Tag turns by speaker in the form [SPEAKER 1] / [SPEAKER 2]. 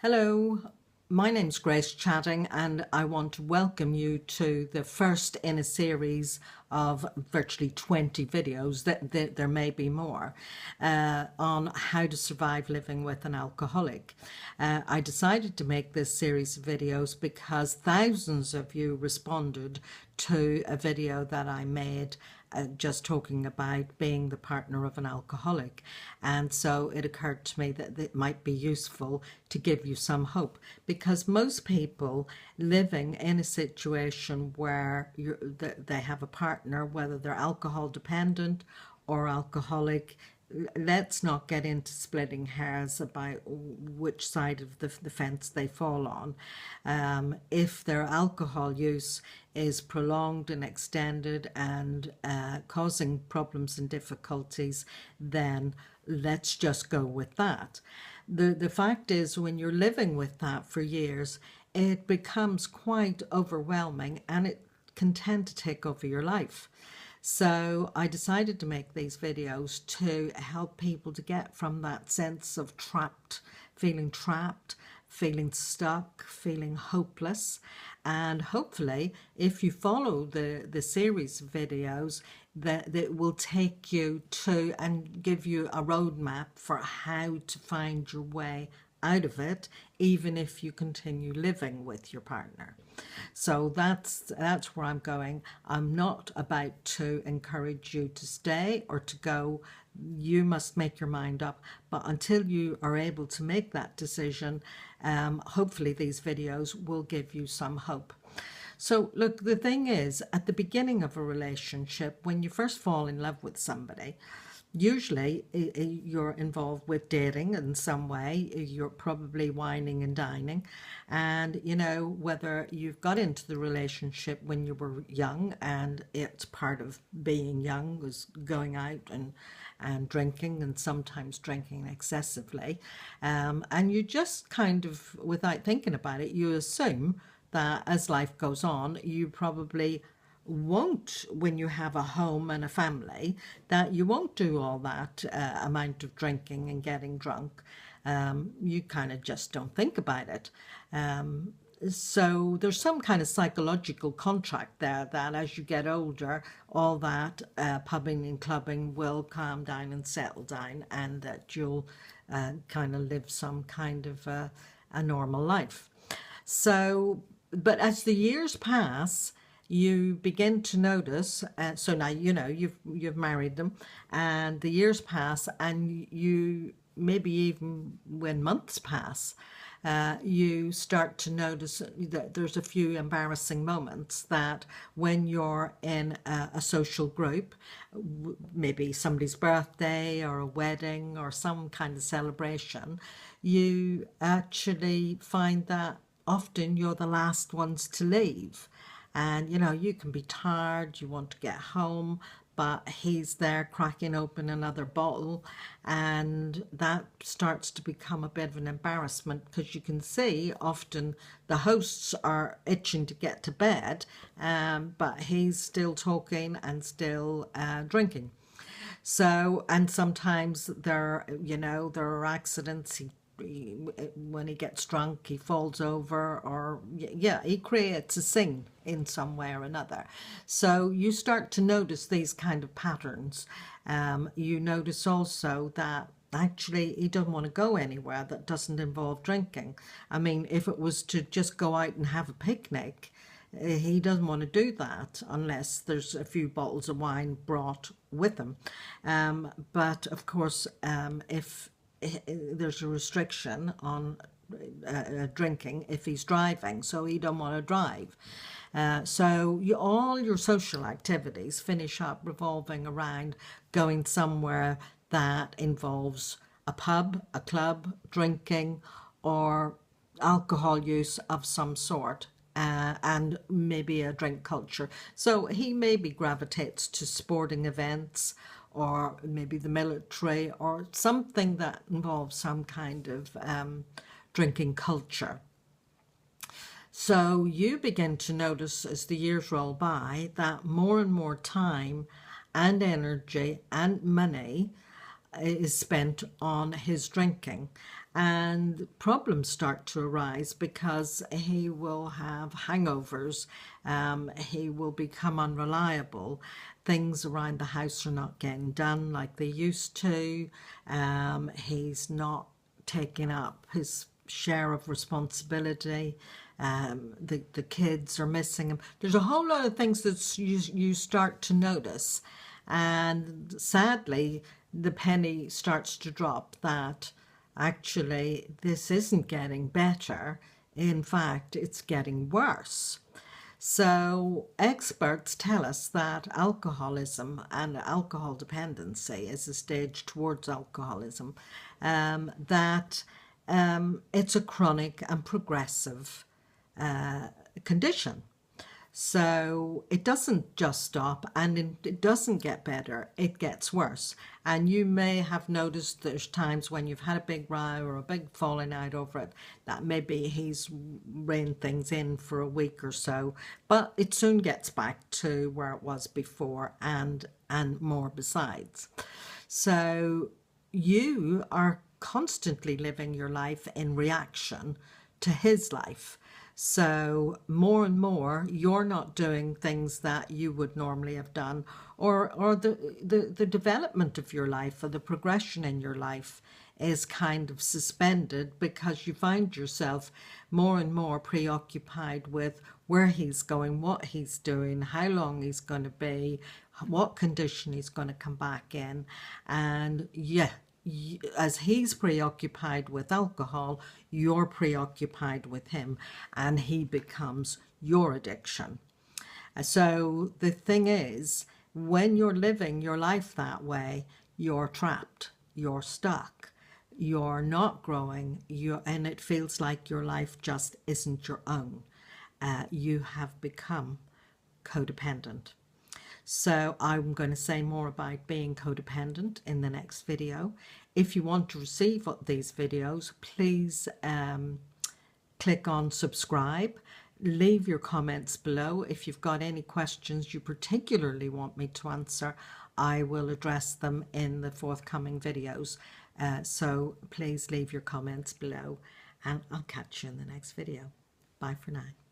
[SPEAKER 1] Hello, my name's Grace Chatting, and I want to welcome you to the first in a series of virtually 20 videos, that there may be more, on how to survive living with an alcoholic. I decided to make this series of videos because thousands of you responded to a video that I made just talking about being the partner of an alcoholic. And so it occurred to me that it might be useful to give you some hope, because most people living in a situation where they have a partner, whether they're alcohol dependent or alcoholic, let's not get into splitting hairs about which side of the fence they fall on. If their alcohol use is prolonged and extended and causing problems and difficulties, then let's just go with that. The fact is, when you're living with that for years, it becomes quite overwhelming and it can tend to take over your life. So I decided to make these videos to help people to get from that sense of trapped, feeling stuck, feeling hopeless. And hopefully, if you follow the series of videos, that will take you to and give you a roadmap for how to find your way out of it, even if you continue living with your partner. So that's where I'm going. I'm not about to encourage you to stay or to go. You must make your mind up. But until you are able to make that decision, hopefully these videos will give you some hope. So look, the thing is, at the beginning of a relationship, when you first fall in love with somebody, usually you're involved with dating in some way. You're probably wining and dining. And, you know, whether you've got into the relationship when you were young and it's part of being young was going out and drinking, and sometimes drinking excessively. And you just kind of, without thinking about it, you assume that as life goes on, you probably won't, when you have a home and a family, that you won't do all that amount of drinking and getting drunk. You kind of just don't think about it. So there's some kind of psychological contract there that as you get older, all that pubbing and clubbing will calm down and settle down, and that you'll kind of live some kind of a normal life. So, but as the years pass, you begin to notice, so now you know you've married them, and the years pass, and you maybe even when months pass, you start to notice that there's a few embarrassing moments that when you're in a social group, maybe somebody's birthday or a wedding or some kind of celebration, you actually find that often you're the last ones to leave. And, you know, you can be tired, you want to get home, but he's there cracking open another bottle, and that starts to become a bit of an embarrassment, because you can see often the hosts are itching to get to bed, but he's still talking and still drinking. So, and sometimes there are accidents. When he gets drunk, he falls over, or yeah, he creates a scene in some way or another. So you start to notice these kind of patterns. You notice also that actually he doesn't want to go anywhere that doesn't involve drinking. I mean, if it was to just go out and have a picnic, he doesn't want to do that unless there's a few bottles of wine brought with him. But of course, if there's a restriction on drinking if he's driving, so he don't want to drive. So all your social activities finish up revolving around going somewhere that involves a pub, a club, drinking, or alcohol use of some sort. And maybe a drink culture. So he maybe gravitates to sporting events, or maybe the military, or something that involves some kind of drinking culture. So you begin to notice as the years roll by that more and more time and energy and money is spent on his drinking. and problems start to arise because he will have hangovers, he will become unreliable, things around the house are not getting done like they used to, he's not taking up his share of responsibility, the kids are missing him. There's a whole lot of things that you start to notice, and sadly the penny starts to drop that actually this isn't getting better, in fact it's getting worse. So experts tell us that alcoholism and alcohol dependency is a stage towards alcoholism, that it's a chronic and progressive condition. So it doesn't just stop, and it doesn't get better, it gets worse. And you may have noticed there's times when you've had a big row or a big falling out over it, that maybe he's reined things in for a week or so, but it soon gets back to where it was before, and more besides. So you are constantly living your life in reaction to his life. So more and more, you're not doing things that you would normally have done, or the development of your life or the progression in your life is kind of suspended because you find yourself more and more preoccupied with where he's going, what he's doing, how long he's going to be, what condition he's going to come back in. And yeah, as he's preoccupied with alcohol, you're preoccupied with him, and he becomes your addiction. So the thing is, when you're living your life that way, you're trapped, you're stuck, you're not growing, and it feels like your life just isn't your own. You have become codependent. So I'm going to say more about being codependent in the next video. If you want to receive these videos, please click on subscribe. Leave your comments below. If you've got any questions you particularly want me to answer, I will address them in the forthcoming videos. So please leave your comments below, and I'll catch you in the next video. Bye for now.